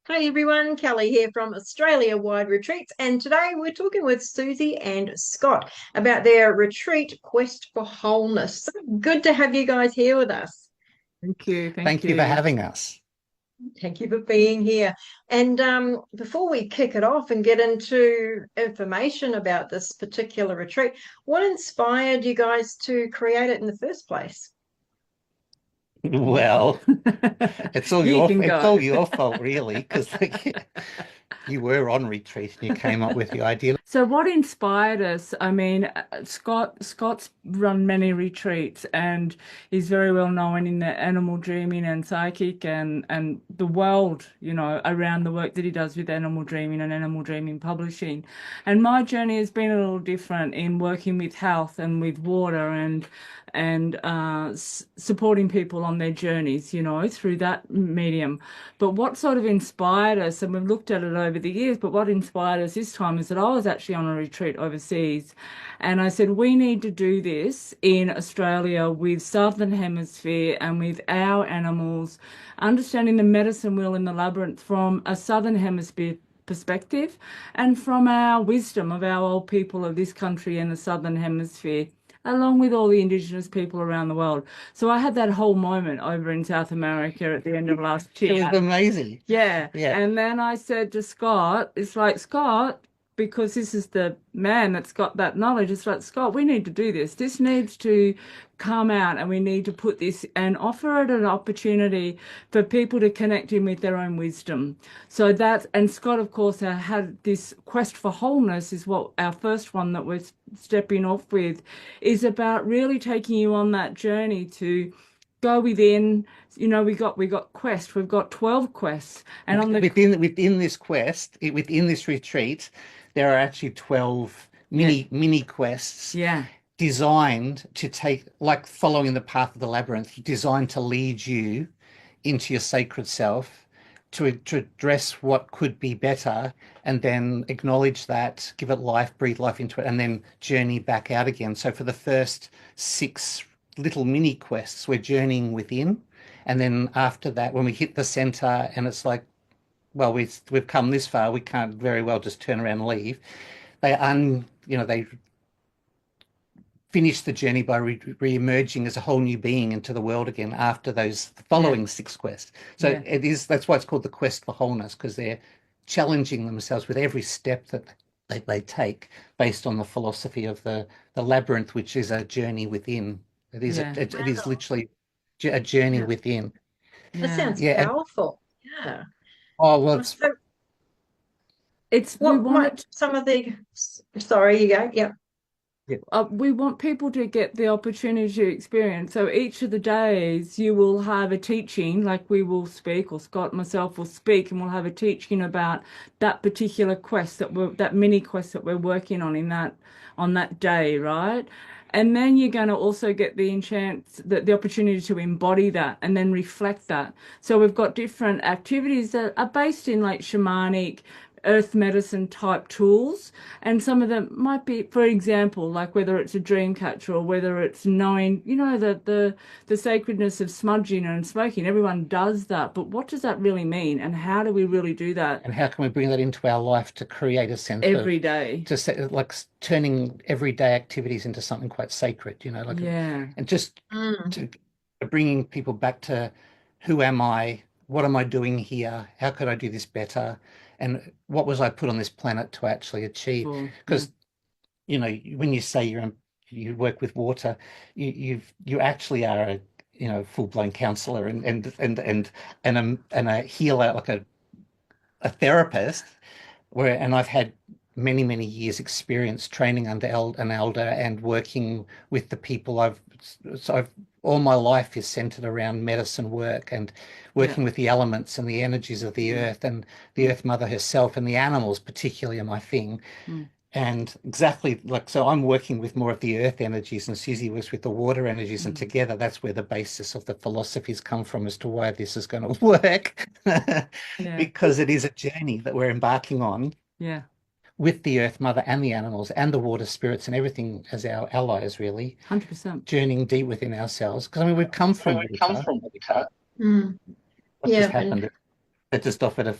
Hi everyone, Kelly here from Australia Wide Retreats, and today we're talking with Suzy and Scott about their retreat quest for wholeness. So good to have you guys here with us. Thank you. Thank Thank you for you. having us. Thank you for being here. And before we kick it off and get into information about this particular retreat, what inspired you guys to create it in the first place? Well, You can it's go. all your fault really, because you were on retreat and you came up with the idea. So what inspired us? I mean, Scott's run many retreats and he's very well known in the animal dreaming and psychic and the world, around the work that he does with animal dreaming and animal dreaming publishing. And my journey has been a little different in working with health and with water and supporting people on their journeys, through that medium. But what sort of inspired us, and we've looked at it over the years, but what inspired us this time is that I was actually on a retreat overseas. And I said, we need to do this in Australia with Southern Hemisphere and with our animals, understanding the medicine wheel in the labyrinth from a Southern Hemisphere perspective and from our wisdom of our old people of this country and the Southern Hemisphere, along with all the Indigenous people around the world. So I had that whole moment over in South America at the end of last It was year. amazing. Yeah. Yeah. And then I said to Scott, it's like, Scott, because this is the man that's got that knowledge, it's like, Scott, we need to do this. This needs to come out and we need to put this and offer it an opportunity for people to connect in with their own wisdom. So that, and Scott, of course, had this quest for wholeness is what our first one that we're stepping off with is about really taking you on that journey to go within. We got quest, we've got 12 quests, and on the Within this quest, within this retreat, there are actually 12 yeah, mini quests yeah, designed to take, like following the path of the labyrinth, designed to lead you into your sacred self, to address what could be better, and then acknowledge that, give it life, breathe life into it, and then journey back out again. So for the first six little mini quests, we're journeying within. And then after that, when we hit the center and it's like, well, we've come this far, we can't very well just turn around and leave. They finish the journey by re-emerging as a whole new being into the world again after those yeah, following six quests. So yeah, that's why it's called the quest for wholeness, because they're challenging themselves with every step that they take based on the philosophy of the labyrinth, which is a journey within. yeah, It is Wow. literally a journey Yeah, within. that yeah. sounds Yeah. powerful. Yeah. Oh, well, So It's we what want might it. some of the, sorry, you go. Yeah. yeah. We want people to get the opportunity to experience. So each of the days you will have a teaching, like we will speak, or Scott and myself will speak, and we'll have a teaching about that particular quest that mini quest that we're working on that day, right? And then you're going to also get the opportunity to embody that and then reflect that. So we've got different activities that are based in like shamanic, earth medicine type tools, and some of them might be, for example, like whether it's a dream catcher or whether it's knowing, the sacredness of smudging and smoking. Everyone does that, but what does that really mean, and how do we really do that And how can we bring that into our life to create a sense every of, day? to say, like turning everyday activities into something quite sacred, Yeah, and just Mm. to bringing people back to who am I? What am I doing here? How could I do this better? And what was I put on this planet to actually achieve? cool. Yeah, Because, when you say you work with water, you actually are a, full-blown counselor and a healer, like a therapist, and I've had many, many years experience training under an elder and working with the people so I've all my life is centered around medicine work and yeah, working with the elements and the energies of the mm, earth and the mm, earth mother herself, and the animals particularly are my thing. mm, And exactly, like, so I'm working with more of the earth energies and Susie works with the water energies, and mm. together that's where the basis of the philosophies come from as to why this is going to work. Yeah, Because it is a journey that we're embarking on yeah, with the earth mother and the animals and the water spirits and everything as our allies, really 100%. journeying deep within ourselves. Because I mean, we've come from water. Mm. What just Yeah, and happened? That just offered a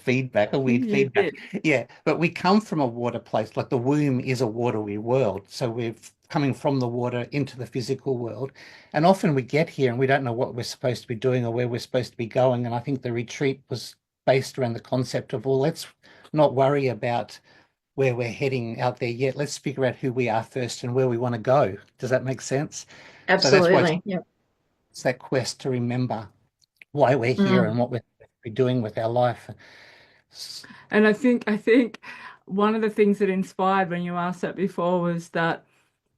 weird You feedback. did. Yeah, but we come from a water place, like the womb is a watery world. So we're coming from the water into the physical world. And often we get here and we don't know what we're supposed to be doing or where we're supposed to be going. And I think the retreat was based around the concept of, well, let's not worry about where we're heading out there yet. Let's figure out who we are first and where we want to go. Does that make sense? So that's why Absolutely. Yeah. it's that quest to remember why we're here Mm. and what we're doing with our life. And I think one of the things that inspired when you asked that before was that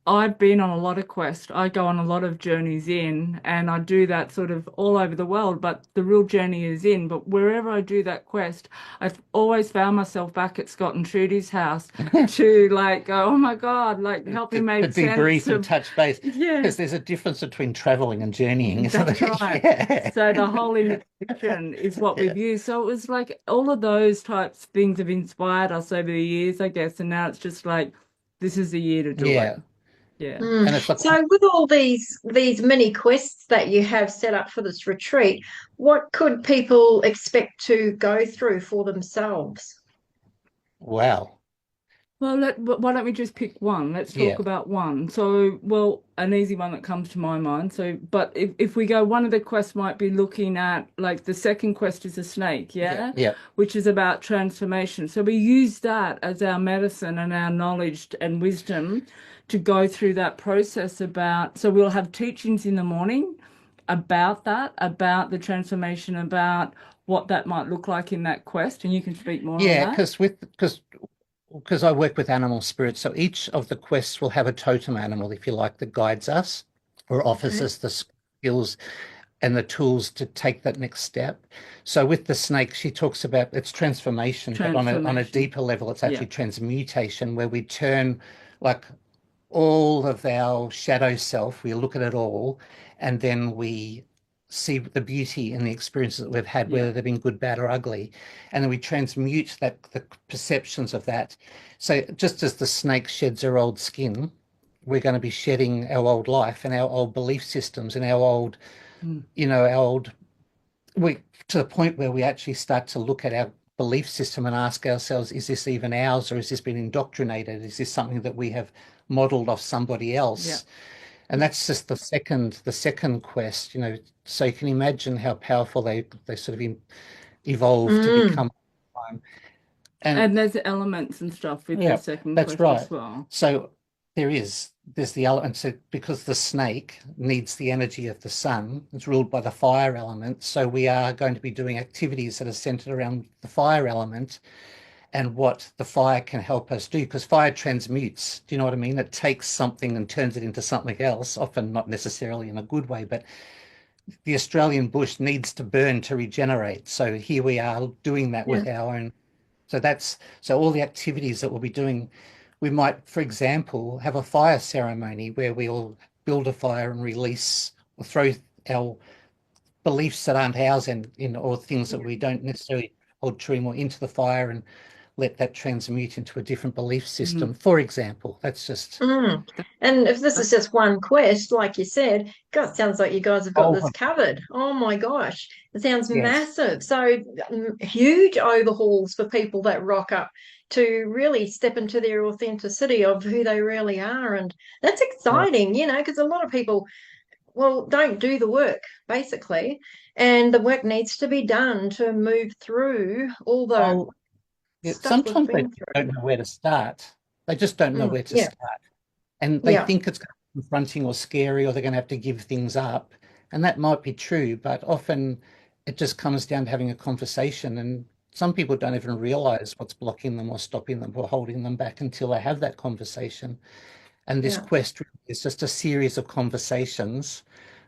I've been on a lot of quests. I go on a lot of journeys in, and I do that sort of all over the world, but the real journey is in. But wherever I do that quest, I've always found myself back at Scott and Trudy's house to like go, oh my God, like help me To make sense debrief and of, touch base yeah, because there's a difference between traveling and journeying, isn't that's there? right. Yeah. So the whole invitation is what Yeah. we've used. So it was like all of those types of things have inspired us over the years, I guess. And now it's just like, this is the year to do it. Yeah. Yeah. Mm. And it's like, So, with all these mini quests that you have set up for this retreat, what could people expect to go through for themselves? wow. Well, why don't we just pick one? Let's talk Yeah. about one. So, well, an easy one that comes to my mind. So, but if we go, one of the quests might be looking at, like, the second quest is a snake, Yeah. yeah, Yeah. which is about transformation. So we use that as our medicine and our knowledge and wisdom to go through that process about, so we'll have teachings in the morning about that, about the transformation, about what that might look like in that quest, and you can speak more on Yeah. that. Because I work with animal spirits, so each of the quests will have a totem animal, if you like, that guides us or offers Okay. us the skills and the tools to take that next step. So with the snake, she talks about its transformation, but on a Transformation. deeper level, it's Yeah. actually transmutation, where we turn like all of our shadow self, we look at it all, and then we see the beauty in the experiences that we've had, Yeah. whether they've been good, bad, or ugly. And then we transmute the perceptions of that. So just as the snake sheds her old skin, we're going to be shedding our old life and our old belief systems and our old, Mm. our old we to the point where we actually start to look at our belief system and ask ourselves, is this even ours or has this been indoctrinated? Is this something that we have modeled off somebody Yeah. else? And that's just the second quest, so you can imagine how powerful they sort of evolve to Mm. become. And And there's elements and stuff with the yeah, second that's quest as right. well. So there's the element, so because the snake needs the energy of the sun, it's ruled by the fire element. So we are going to be doing activities that are centered around the fire element and what the fire can help us do, because fire transmutes. Do you know what I mean? It takes something and turns it into something else, often not necessarily in a good way, but the Australian bush needs to burn to regenerate. So here we are doing that Yeah. with our own. So all the activities that we'll be doing, we might, for example, have a fire ceremony where we'll build a fire and release or throw our beliefs that aren't ours and or things that we don't necessarily hold true more into the fire and let that transmute into a different belief Mm. system. For example, that's just Mm. And if this That- is just one quest, like you said, God, sounds like you guys have got this oh covered. Oh my gosh, it sounds yes, massive. So huge overhauls for people that rock up to really step into their authenticity of who they really are. And that's yeah. exciting, because a lot of people, well, don't do the work, basically. And the work needs to be done to move through all the Oh, yeah. stuff we've Sometimes they been don't through. know where to start. They just don't know where to Yeah, start. And they yeah, think it's going to be confronting or scary, or they're going to have to give things up. And that might be true, but often it just comes down to having a conversation. And some people don't even realize what's blocking them or stopping them or holding them back until they have that conversation. And this yeah, quest really is just a series of conversations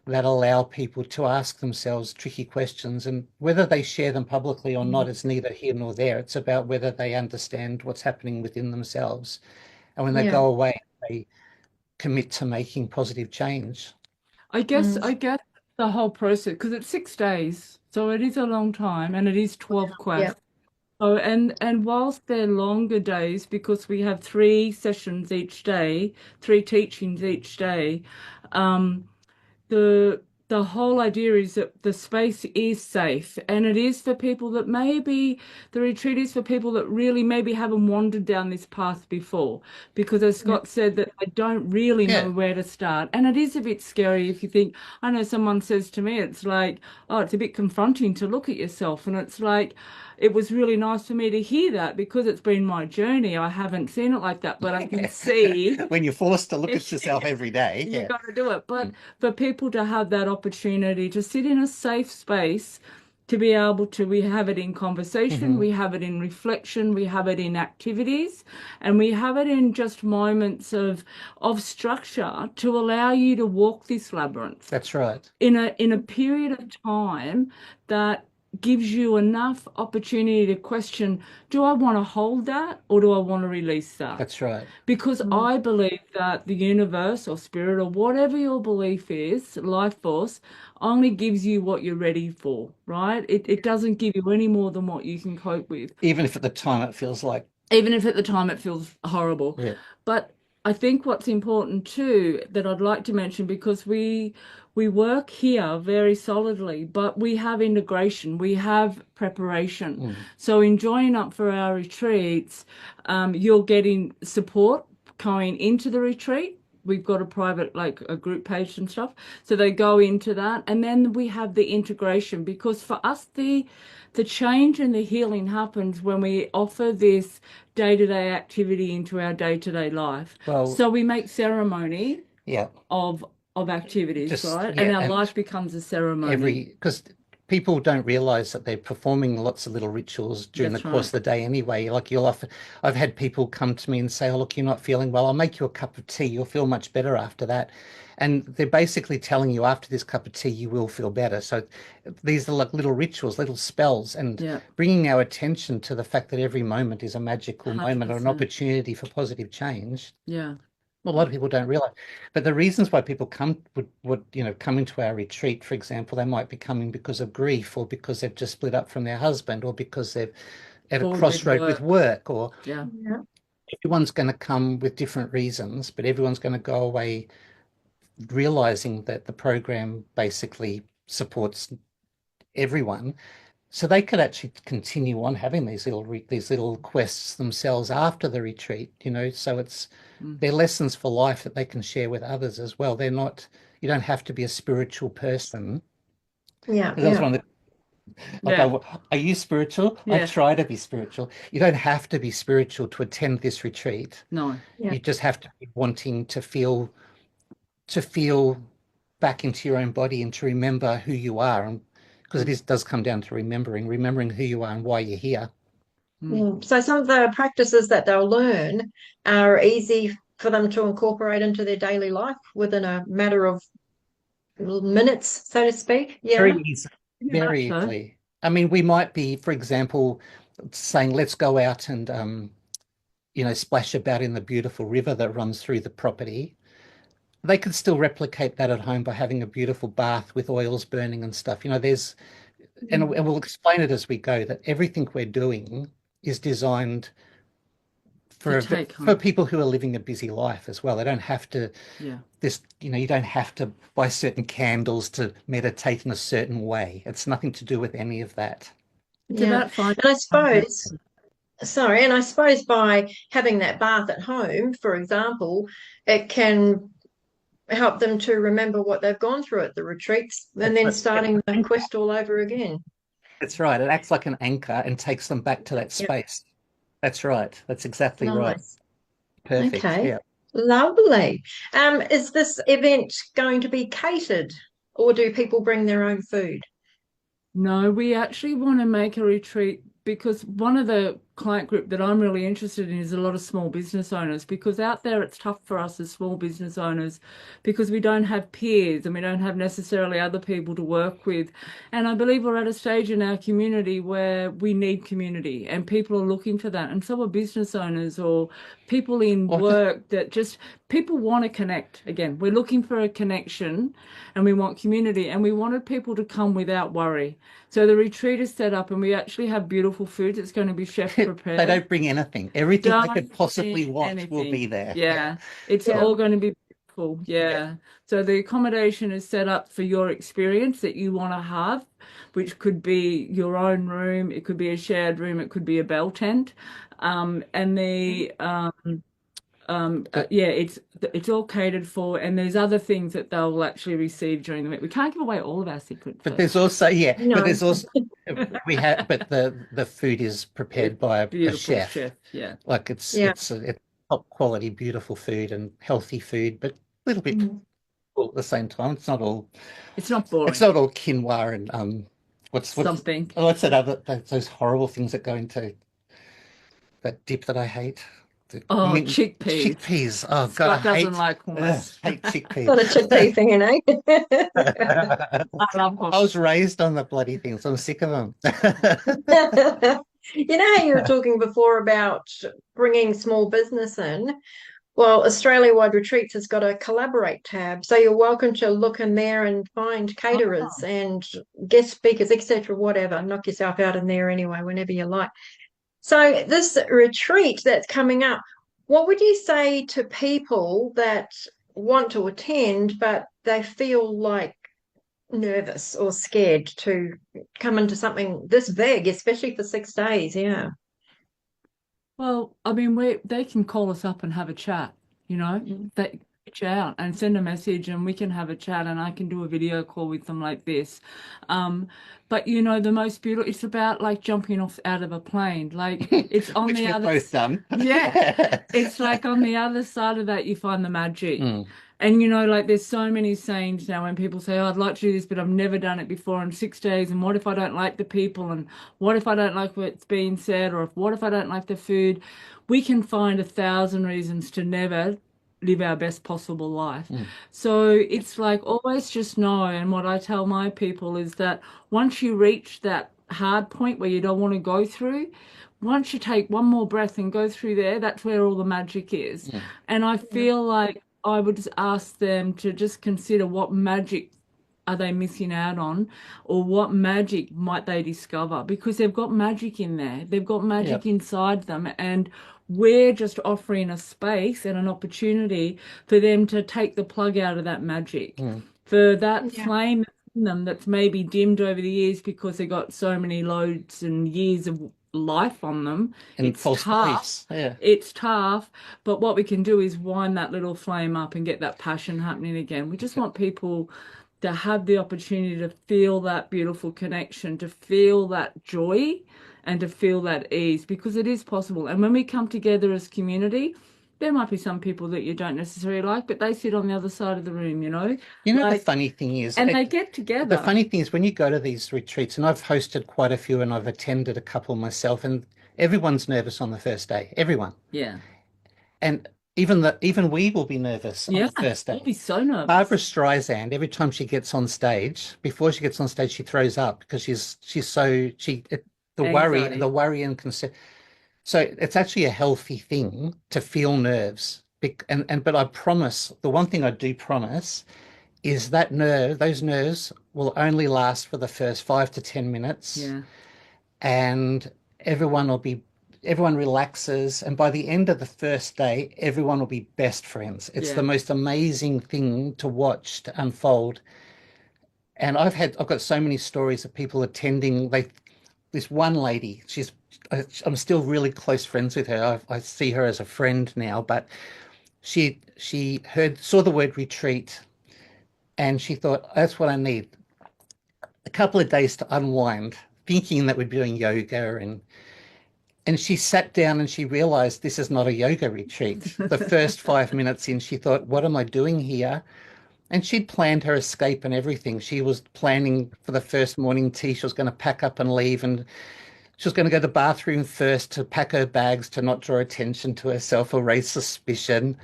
that allow people to ask themselves tricky questions. And whether they share them publicly or not, mm. it's neither here nor there. It's about whether they understand what's happening within themselves. And when they yeah. go away, they commit to making positive change. I Mm, guess the whole process, because it's 6 days, so it is a long time, and it is 12 yeah, quests. So and whilst they're longer days, because we have 3 sessions each day, 3 teachings each day, um, the the whole idea is that the space is safe, and it is for people that maybe the retreat is for people that really maybe haven't wandered down this path before, because as Yeah. Scott said, that they don't really Yeah. know where to start. And it is a bit scary if you think, I know someone says to me, it's like, oh, it's a bit confronting to look at yourself. And it's like, it was really nice for me to hear that because it's been my journey. I haven't seen it like that, but I can see When you're forced to look at yourself every day. you Yeah. got to do it. But for people to have that opportunity to sit in a safe space, to be able to, we have it in conversation, we have it in reflection, we have it in activities, and we have it in just moments of structure to allow you to walk this labyrinth That's right. in a period of time that gives you enough opportunity to question, do I want to hold that or do I want to release that? That's right. Because I believe that the universe or spirit or whatever your belief is, life force, only gives you what you're ready for, right? It doesn't give you any more than what you can cope with, Even if at the time it feels like, even if at the time it feels horrible. yeah. But I think what's important too that I'd like to mention, because we work here very solidly, but we have integration, we have preparation. So in joining up for our retreats, you're getting support going into the retreat. We've got a private, like a group page and stuff. So they go into that. And then we have the integration, because for us, the change and the healing happens when we offer this day-to-day activity into our day-to-day life. Well, So we make ceremony yeah. of activities, Just, right? yeah, And our and life becomes a ceremony. because people don't realize that they're performing lots of little rituals during That's the course right. of the day anyway. Like I've had people come to me and say, oh, look, you're not feeling well. I'll make you a cup of tea. You'll feel much better after that. And they're basically telling you after this cup of tea, you will feel better. So these are like little rituals, little spells, and Yeah, bringing our attention to the fact that every moment is a magical moment or an 100%. opportunity for positive change. Yeah, A lot of people don't realize, but the reasons why people would come into our retreat, for example, they might be coming because of grief, or because they've just split up from their husband, or because they're at a bored with crossroad with work, or Yeah, Yeah. everyone's going to come with different reasons, but everyone's going to go away realizing that the program basically supports everyone. So they could actually continue on having these little quests themselves after the retreat, so they're lessons for life that they can share with others as well. You don't have to be a spiritual person. Yeah. That was Yeah. one of the, yeah, are you spiritual? I yeah. try to be spiritual. You don't have to be spiritual to attend this retreat. No, Yeah. You just have to be wanting to feel back into your own body and to remember who you are. And because does come down to remembering who you are and why you're here. So some of the practices that they'll learn are easy for them to incorporate into their daily life within a matter of minutes, so to speak. Yeah. Very easy, pretty much very so. easily. I mean, we might be, for example, saying, let's go out and, splash about in the beautiful river that runs through the property. They could still replicate that at home by having a beautiful bath with oils burning and stuff. And we'll explain it as we go, that everything we're doing is designed To for take for home. people who are living a busy life as well. They don't have to Yeah, you don't have to buy certain candles to meditate in a certain way. It's nothing to do with any of that. it's Yeah. about finding. And I suppose by having that bath at home, for example, it can help them to remember what they've gone through at the retreats and then starting the quest all over again. That's right. It acts like an anchor and takes them back to that Yep. space. That's right. That's exactly right. Nice. Perfect. Okay. Yeah. Lovely. Is this event going to be catered, or do people bring their own food? No, we actually want to make a retreat because one of the client group that I'm really interested in is a lot of small business owners, because out there it's tough for us as small business owners because we don't have peers and we don't have necessarily other people to work with. And I believe we're at a stage in our community where we need community and people are looking for that. And so are business owners or people in Well, work that just people want to connect. Again, we're looking for a connection and we want community and we wanted people to come without worry. So the retreat is set up and we actually have beautiful food. It's going to be chef they prepared. don't bring anything. Everything they could Don't possibly bring want will be anything. there. Yeah, it's Yeah. all going to be beautiful. Yeah. So the accommodation is set up for your experience that you want to have, which could be your own room, it could be a shared room, it could be a bell tent. And yeah, it's all catered for, and there's other things that they'll actually receive during the week. We can't give away all of our secrets, But though. there's also, yeah, but No. there's also but the food is prepared by a Beautiful chef. chef, yeah. Like it's Yeah. it's top quality, beautiful food and healthy food, but a little bit cool at the same time. It's not all It's not it's boring. not all quinoa and what's Something. what's that other those horrible things that go into that dip that I hate. Oh, chickpeas. Chickpeas. Oh God, Scott doesn't like hummus. hate Not a chickpea chickpeas. thing, eh? I love I was hummus. raised on the bloody things. I'm sick of them. You know how you were talking before about bringing small business in? Well, Australia Wide Retreats has got a collaborate tab, so you're welcome to look in there and find caterers and guest speakers, etc., whatever. Knock yourself out in there anyway, whenever you like. So this retreat that's coming up, what would you say to people that want to attend, but they feel like nervous or scared to come into something this big, especially for 6 days? Yeah. Well, I mean, they can call us up and have a chat, you know, they reach out and send a message and we can have a chat and I can do a video call with them like this. But you know, the most beautiful, it's about like jumping off out of a plane. Like it's on Which the we've other, both done. yeah, it's like on the other side of that, you find the magic. Mm. And you know, like there's so many sayings now when people say, oh, I'd like to do this, but I've never done it before in 6 days. And what if I don't like the people? And what if I don't like what's being said? Or what if I don't like the food? We can find 1,000 reasons to never live our best possible life. So it's like always just know. And what I tell my people is that once you reach that hard point where you don't want to go through, once you take one more breath and go through there, that's where all the magic is. And I feel like I would just ask them to just consider what magic are they missing out on, or what magic might they discover, because they've got magic in there. They've got magic inside them, and we're just offering a space and an opportunity for them to take the plug out of that magic, for that flame in them that's maybe dimmed over the years because they got so many loads and years of life on them. And It's false tough. beliefs. Yeah. It's tough, but what we can do is wind that little flame up and get that passion happening again. We just want people to have the opportunity to feel that beautiful connection, to feel that joy and to feel that ease, because it is possible. And when we come together as community, there might be some people that you don't necessarily like, but they sit on the other side of the room, you know. You know, the Like, funny thing is, and they get the together. funny thing is when you go to these retreats, and I've hosted quite a few and I've attended a couple myself, and everyone's nervous on the first day. Everyone. Yeah. And even we will be nervous on the first We'll day. be so nervous. Barbara Streisand, every time she gets on stage, before she gets on stage, she throws up because the Anxiety. worry and concern. So it's actually a healthy thing to feel nerves. But I promise, the one thing I do promise is that those nerves will only last for the first 5 to 10 minutes. Yeah. And everyone relaxes, and by the end of the first day, everyone will be best friends. It's the most amazing thing to watch to unfold. And I've got so many stories of people attending. This one lady, I'm still really close friends with her. I see her as a friend now, but she saw the word retreat, and she thought, that's what I need. A couple of days to unwind, thinking that we're doing yoga, and she sat down and she realized this is not a yoga retreat. The first 5 minutes in, she thought, what am I doing here? And she'd planned her escape and everything. She was planning for the first morning tea. She was going to pack up and leave, and she was going to go to the bathroom first to pack her bags to not draw attention to herself or raise suspicion.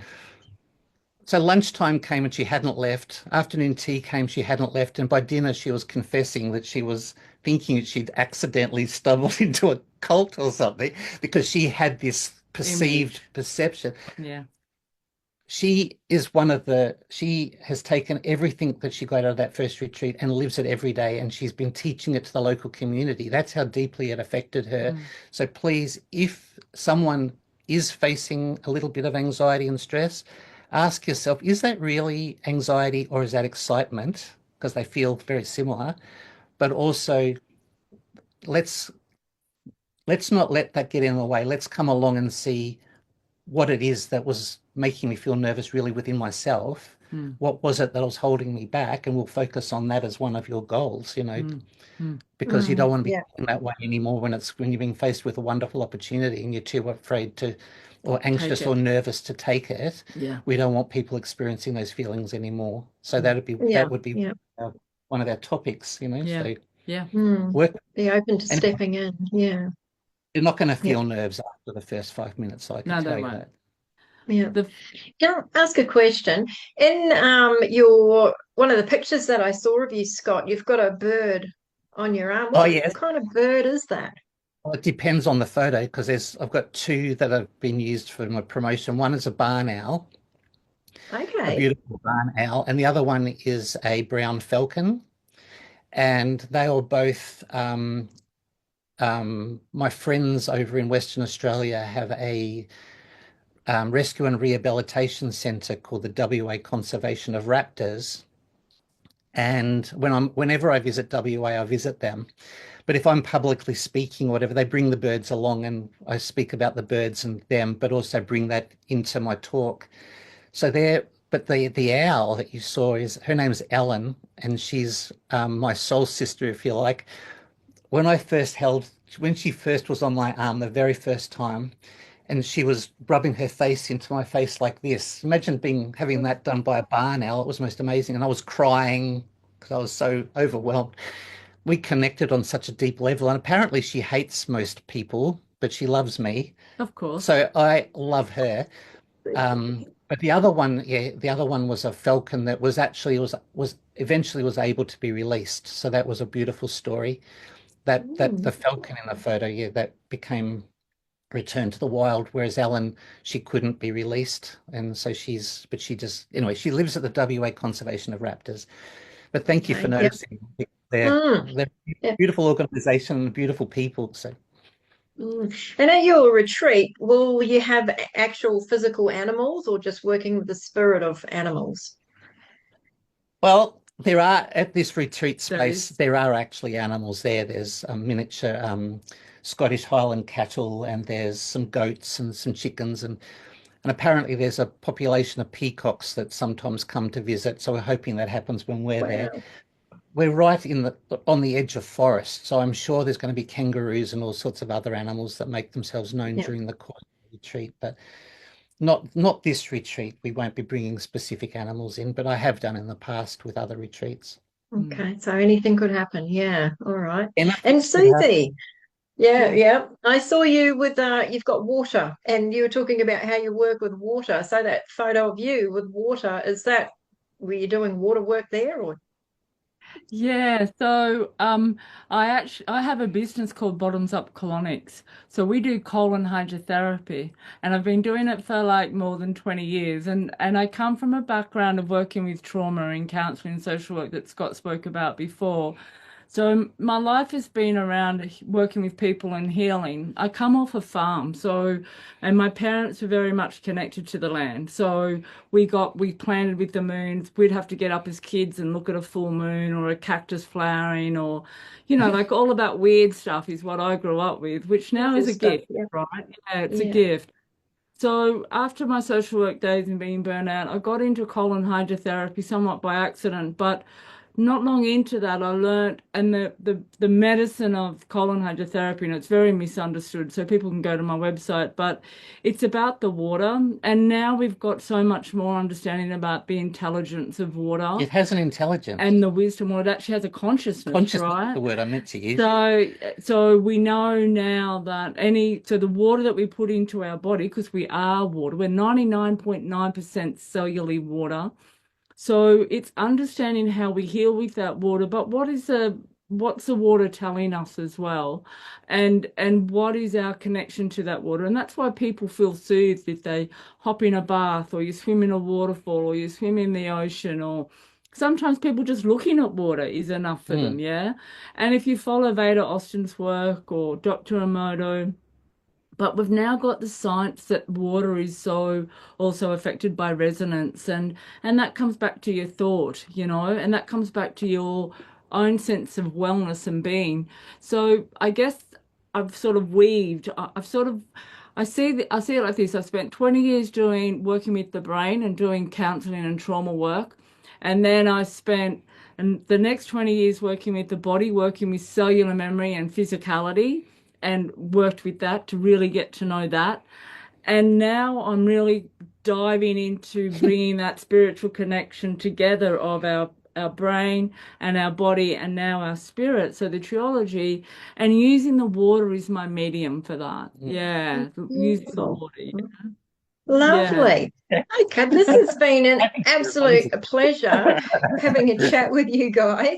So lunchtime came and she hadn't left. Afternoon tea came, she hadn't left. And by dinner, she was confessing that she was thinking that she'd accidentally stumbled into a cult or something because she had this perceived perception. Yeah. She has taken everything that she got out of that first retreat and lives it every day. And she's been teaching it to the local community. That's how deeply it affected her. So please, if someone is facing a little bit of anxiety and stress, ask yourself, is that really anxiety or is that excitement? Because they feel very similar. But also, let's let's not let that get in the way. Let's come along and see what it is that was making me feel nervous really within myself. Mm. What was it that was holding me back? And we'll focus on that as one of your goals, Mm. Mm. because you don't want to be Yeah. feeling that way anymore when you're being faced with a wonderful opportunity and you're too afraid to, or Take anxious it. or nervous to take it. Yeah. We don't want people experiencing those feelings anymore. So Yeah. that would be Yeah. one of our topics, Yeah. So Yeah. work, Be open to and stepping in. Yeah. you're not going to Yeah. feel nerves after the first 5 minutes, I can No, they tell you won't. that. Yeah. The Can I ask a question? In your one of the pictures that I saw of you, Scott, you've got a bird on your arm. Oh, What yes. kind of bird is that? Well, it depends on the photo because I've got two that have been used for my promotion. One is a barn owl, a Okay. beautiful barn owl, and the other one is a brown falcon. And they are both my friends over in Western Australia have a rescue and rehabilitation centre called the WA Conservation of Raptors. And whenever I visit WA, I visit them. But if I'm publicly speaking or whatever, they bring the birds along and I speak about the birds and them, but also bring that into my talk. So but the owl that you saw is her name's Ellen, and she's my soul sister, if you like. When she first was on my arm the very first time, and she was rubbing her face into my face like this. Imagine having that done by a barn owl. It was most amazing, and I was crying because I was so overwhelmed. We connected on such a deep level, and apparently she hates most people, but she loves me. Of course. So I love her. But the other one was a falcon that was eventually was able to be released. So that was a beautiful story. That Mm, the falcon in the photo, yeah, that became returned to the wild, whereas Ellen, she couldn't be released, and so but she just anyway, she lives at the WA Conservation of Raptors. But thank you for okay. Yep. noticing. They're Mm, they're yep. beautiful organization and beautiful people. So, And at your retreat, will you have actual physical animals or just working with the spirit of animals? well, there are at this retreat There space, is. there are actually animals there. There's a miniature Scottish Highland cattle, and there's some goats and some chickens, and apparently there's a population of peacocks that sometimes come to visit. So we're hoping that happens when we're there. Wow. We're right on the edge of forest, so I'm sure there's going to be kangaroos and all sorts of other animals that make themselves known Yeah. during the course of the retreat. But not this retreat. We won't be bringing specific animals in, but I have done in the past with other retreats. Mm. Okay. So anything could happen. Yeah. All right. Anything And could happen. Susie, yeah, Yeah. yeah. I saw you with you've got water and you were talking about how you work with water. So that photo of you with water, were you doing water work there or Yeah, so I have a business called Bottoms Up Colonics. So we do colon hydrotherapy and I've been doing it for like more than 20 years and I come from a background of working with trauma in counseling and social work that Scott spoke about before. So my life has been around working with people and healing. I come off a farm, and my parents were very much connected to the land. So we planted with the moons. We'd have to get up as kids and look at a full moon or a cactus flowering or, like all of that weird stuff is what I grew up with, which now awful is a stuff? gift, Yeah. right? Yeah, it's a Yeah. gift. So after my social work days and being burnt out, I got into colon hydrotherapy somewhat by accident, but not long into that, I learned and the medicine of colon hydrotherapy, and it's very misunderstood. So people can go to my website, but it's about the water. And now we've got so much more understanding about the intelligence of water It has an intelligence. and the wisdom. Well, it actually has a consciousness, Consciousness is right? the word I meant to use. So we know now that the water that we put into our body, because we are water, we're 99.9% cellular water. So it's understanding how we heal with that water, but what's the water telling us as well? And what is our connection to that water? And that's why people feel soothed if they hop in a bath or you swim in a waterfall or you swim in the ocean or sometimes people just looking at water is enough for them, Mm. yeah? And if you follow Veda Austin's work or Dr. Emoto, But we've now got the science that water is so also affected by resonance, and that comes back to your thought, and that comes back to your own sense of wellness and being. So I guess I've sort of weaved, I've sort of I see it like this. I spent 20 years working with the brain and doing counseling and trauma work. And then I spent the next 20 years working with the body, working with cellular memory and physicality, and worked with that to really get to know that. And now I'm really diving into bringing that spiritual connection together of our brain and our body and now our spirit. So the trilogy, and using the water is my medium for that. Yeah, using the Beautiful. water. Yeah. Lovely. Okay, this has been an absolute pleasure having a chat with you guys.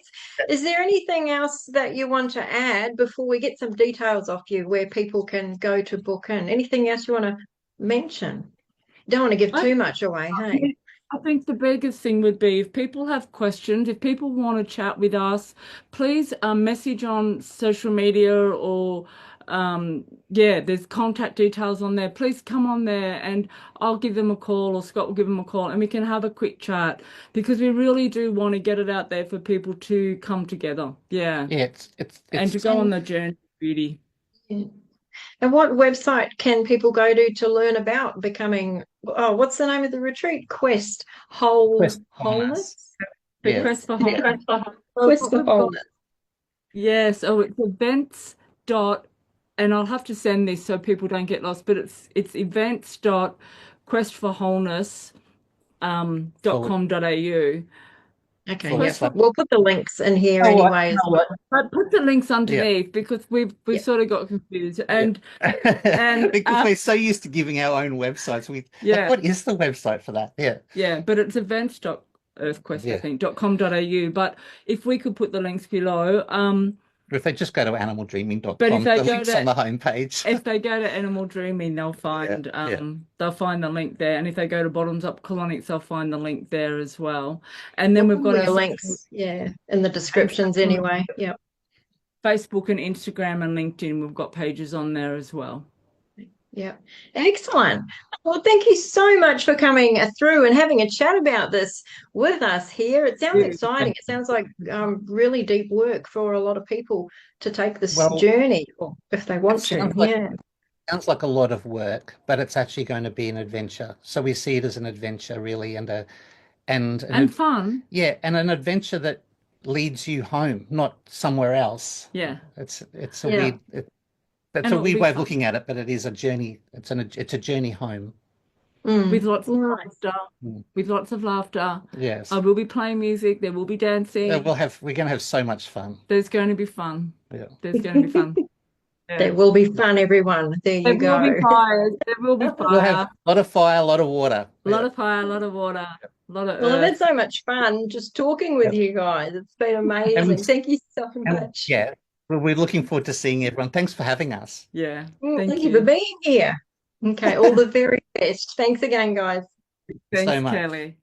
Is there anything else that you want to add before we get some details off you where people can go to book in? Anything else you want to mention? Don't want to give too much away, hey? I think the biggest thing would be if people have questions, if people want to chat with us, please message on social media or yeah, there's contact details on there. Please come on there and I'll give them a call or Scott will give them a call and we can have a quick chat because we really do want to get it out there for people to come together. Yeah. Yeah, And to go on the journey of beauty. Yeah. And what website can people go to learn about becoming? Oh, what's the name of the retreat? Quest Quest Wholeness. The Yeah. Quest for Wholeness. Quest for Wholeness. Yes, oh, it's events dot, and I'll have to send this so people don't get lost, but it's events dot questforwholeness .com.au. Okay, Forward yeah. slash. We'll put the links in here Oh, anyway you as know well. But put the links underneath because we've Yeah. sort of got confused. Yeah. And because we're so used to giving our own websites. Yeah. What is the website for that? Yeah. Yeah, but it's events.earthquest, I Yeah. think, .com.au. But if we could put the links below, If they just go to animaldreaming.com, but if they the go link's to on the homepage. if they go to Animal Dreaming, they'll find the link there. And if they go to Bottoms Up Colonics, they'll find the link there as well. And then we've got All our your links, yeah, in the descriptions anyway. Yeah. Facebook and Instagram and LinkedIn. We've got pages on there as well. Yeah. Excellent. Well, thank you so much for coming through and having a chat about this with us here. It sounds exciting. It sounds like really deep work for a lot of people to take this Well, journey, or if they want to. Sounds like a lot of work, but it's actually going to be an adventure. So we see it as an adventure, really, and fun. Yeah, and an adventure that leads you home, not somewhere else. Yeah. It's a Yeah. weird that's And a it'll weird be way of fun. looking at it, but it is a journey. It's a journey home. With lots of Nice. laughter. With lots of laughter. Yes. I will be playing music. There will be dancing. We're going to have so much fun. There's going to be fun. Yeah. There's going to be fun. Yeah. There will be fun, everyone. There you go. There will be fire. There will be We'll have fire. a lot of fire, a lot of water. A lot of fire, a lot of water, a lot of Well, I've had earth. so much fun just talking with you guys. It's been amazing. Thank you so much. Yeah, we're looking forward to seeing everyone. Thanks for having us. Yeah. Thank you for being here. Okay, all the very best. Thanks again, guys. So Thanks, much. Kelly.